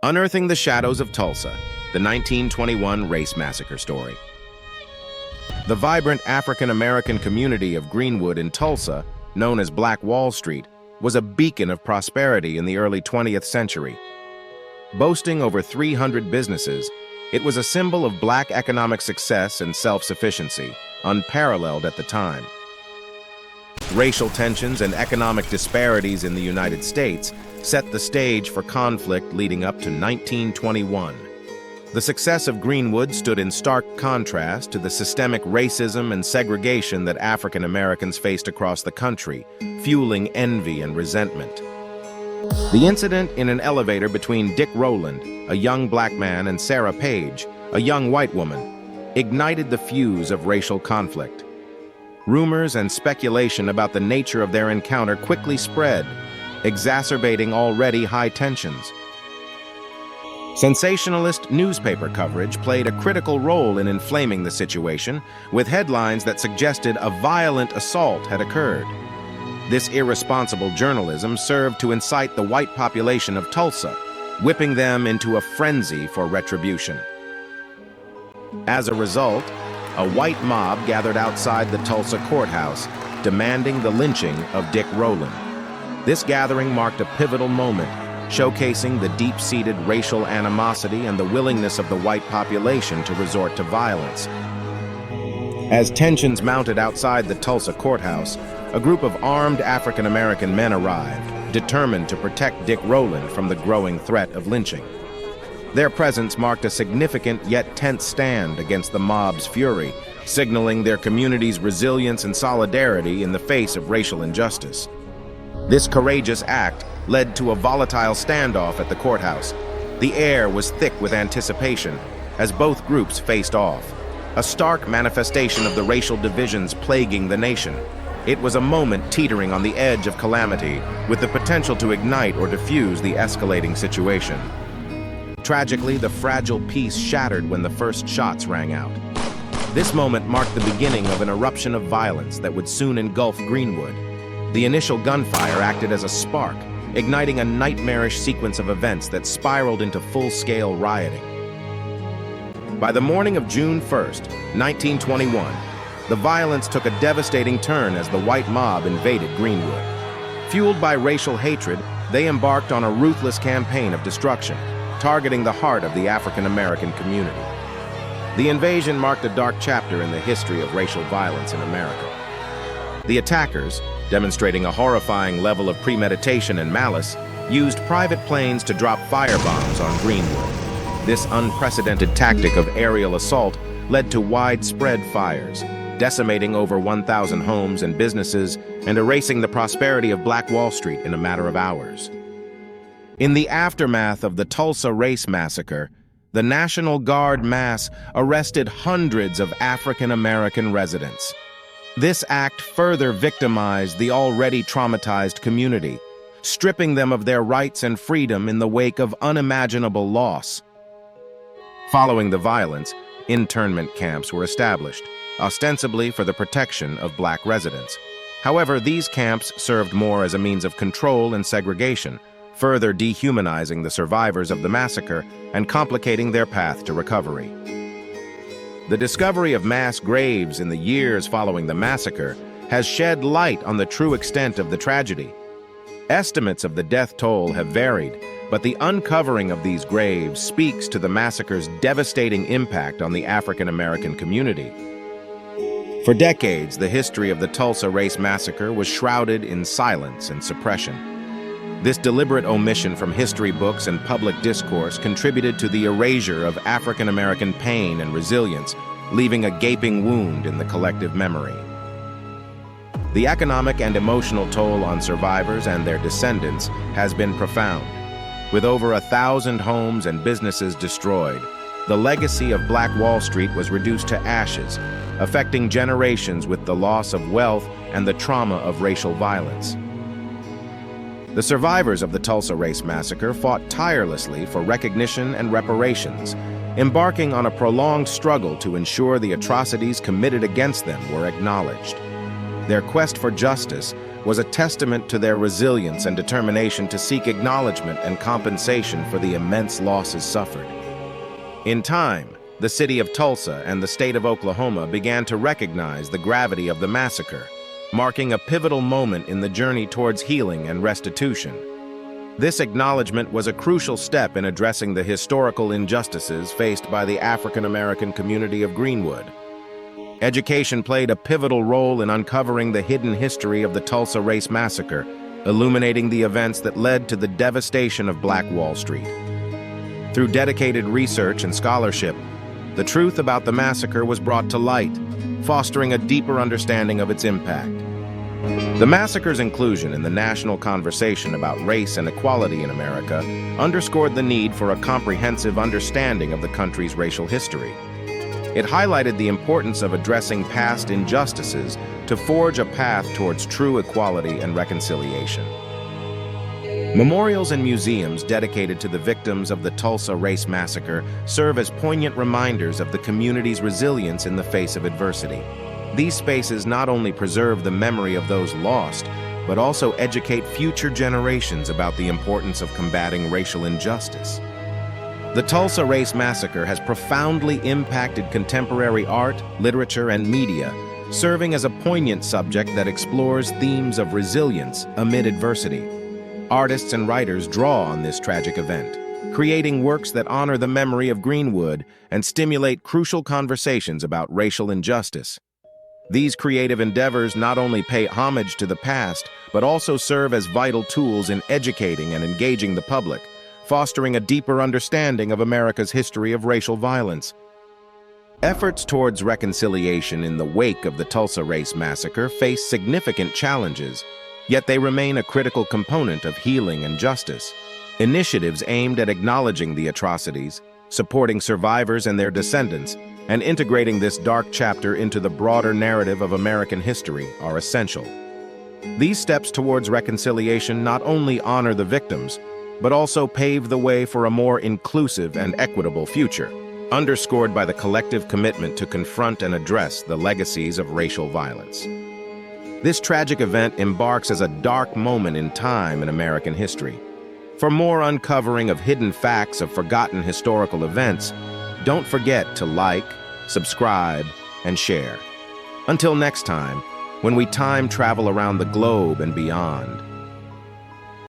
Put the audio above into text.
Unearthing the Shadows of Tulsa, the 1921 Race Massacre story. The vibrant African-American community of Greenwood in Tulsa, known as Black Wall Street, was a beacon of prosperity in the early 20th century. Boasting over 300 businesses, it was a symbol of Black economic success and self-sufficiency, unparalleled at the time. Racial tensions and economic disparities in the United States set the stage for conflict leading up to 1921. The success of Greenwood stood in stark contrast to the systemic racism and segregation that African Americans faced across the country, fueling envy and resentment. The incident in an elevator between Dick Rowland, a young Black man, and Sarah Page, a young white woman, ignited the fuse of racial conflict. Rumors and speculation about the nature of their encounter quickly spread, exacerbating already high tensions. Sensationalist newspaper coverage played a critical role in inflaming the situation, with headlines that suggested a violent assault had occurred. This irresponsible journalism served to incite the white population of Tulsa, whipping them into a frenzy for retribution. As a result, a white mob gathered outside the Tulsa courthouse, demanding the lynching of Dick Rowland. This gathering marked a pivotal moment, showcasing the deep-seated racial animosity and the willingness of the white population to resort to violence. As tensions mounted outside the Tulsa courthouse, a group of armed African-American men arrived, determined to protect Dick Rowland from the growing threat of lynching. Their presence marked a significant yet tense stand against the mob's fury, signaling their community's resilience and solidarity in the face of racial injustice. This courageous act led to a volatile standoff at the courthouse. The air was thick with anticipation as both groups faced off, a stark manifestation of the racial divisions plaguing the nation. It was a moment teetering on the edge of calamity, with the potential to ignite or diffuse the escalating situation. Tragically, the fragile peace shattered when the first shots rang out. This moment marked the beginning of an eruption of violence that would soon engulf Greenwood. The initial gunfire acted as a spark, igniting a nightmarish sequence of events that spiraled into full-scale rioting. By the morning of June 1st, 1921, the violence took a devastating turn as the white mob invaded Greenwood. Fueled by racial hatred, they embarked on a ruthless campaign of destruction, targeting the heart of the African-American community. The invasion marked a dark chapter in the history of racial violence in America. The attackers, demonstrating a horrifying level of premeditation and malice, used private planes to drop firebombs on Greenwood. This unprecedented tactic of aerial assault led to widespread fires, decimating over 1,000 homes and businesses and erasing the prosperity of Black Wall Street in a matter of hours. In the aftermath of the Tulsa Race Massacre, the National Guard mass arrested hundreds of African-American residents. This act further victimized the already traumatized community, stripping them of their rights and freedom in the wake of unimaginable loss. Following the violence, internment camps were established, ostensibly for the protection of Black residents. However, these camps served more as a means of control and segregation, further dehumanizing the survivors of the massacre and complicating their path to recovery. The discovery of mass graves in the years following the massacre has shed light on the true extent of the tragedy. Estimates of the death toll have varied, but the uncovering of these graves speaks to the massacre's devastating impact on the African-American community. For decades, the history of the Tulsa Race Massacre was shrouded in silence and suppression. This deliberate omission from history books and public discourse contributed to the erasure of African-American pain and resilience, leaving a gaping wound in the collective memory. The economic and emotional toll on survivors and their descendants has been profound. With over 1,000 homes and businesses destroyed, the legacy of Black Wall Street was reduced to ashes, affecting generations with the loss of wealth and the trauma of racial violence. The survivors of the Tulsa Race Massacre fought tirelessly for recognition and reparations, embarking on a prolonged struggle to ensure the atrocities committed against them were acknowledged. Their quest for justice was a testament to their resilience and determination to seek acknowledgement and compensation for the immense losses suffered. In time, the city of Tulsa and the state of Oklahoma began to recognize the gravity of the massacre, marking a pivotal moment in the journey towards healing and restitution. This acknowledgement was a crucial step in addressing the historical injustices faced by the African American community of Greenwood. Education played a pivotal role in uncovering the hidden history of the Tulsa Race Massacre, illuminating the events that led to the devastation of Black Wall Street. Through dedicated research and scholarship, the truth about the massacre was brought to light, fostering a deeper understanding of its impact. The massacre's inclusion in the national conversation about race and equality in America underscored the need for a comprehensive understanding of the country's racial history. It highlighted the importance of addressing past injustices to forge a path towards true equality and reconciliation. Memorials and museums dedicated to the victims of the Tulsa Race Massacre serve as poignant reminders of the community's resilience in the face of adversity. These spaces not only preserve the memory of those lost, but also educate future generations about the importance of combating racial injustice. The Tulsa Race Massacre has profoundly impacted contemporary art, literature, and media, serving as a poignant subject that explores themes of resilience amid adversity. Artists and writers draw on this tragic event, creating works that honor the memory of Greenwood and stimulate crucial conversations about racial injustice. These creative endeavors not only pay homage to the past, but also serve as vital tools in educating and engaging the public, fostering a deeper understanding of America's history of racial violence. Efforts towards reconciliation in the wake of the Tulsa Race Massacre face significant challenges, yet they remain a critical component of healing and justice. Initiatives aimed at acknowledging the atrocities, supporting survivors and their descendants, and integrating this dark chapter into the broader narrative of American history are essential. These steps towards reconciliation not only honor the victims, but also pave the way for a more inclusive and equitable future, underscored by the collective commitment to confront and address the legacies of racial violence. This tragic event embarks as a dark moment in time in American history. For more uncovering of hidden facts of forgotten historical events, don't forget to like, subscribe, and share. Until next time, when we time travel around the globe and beyond.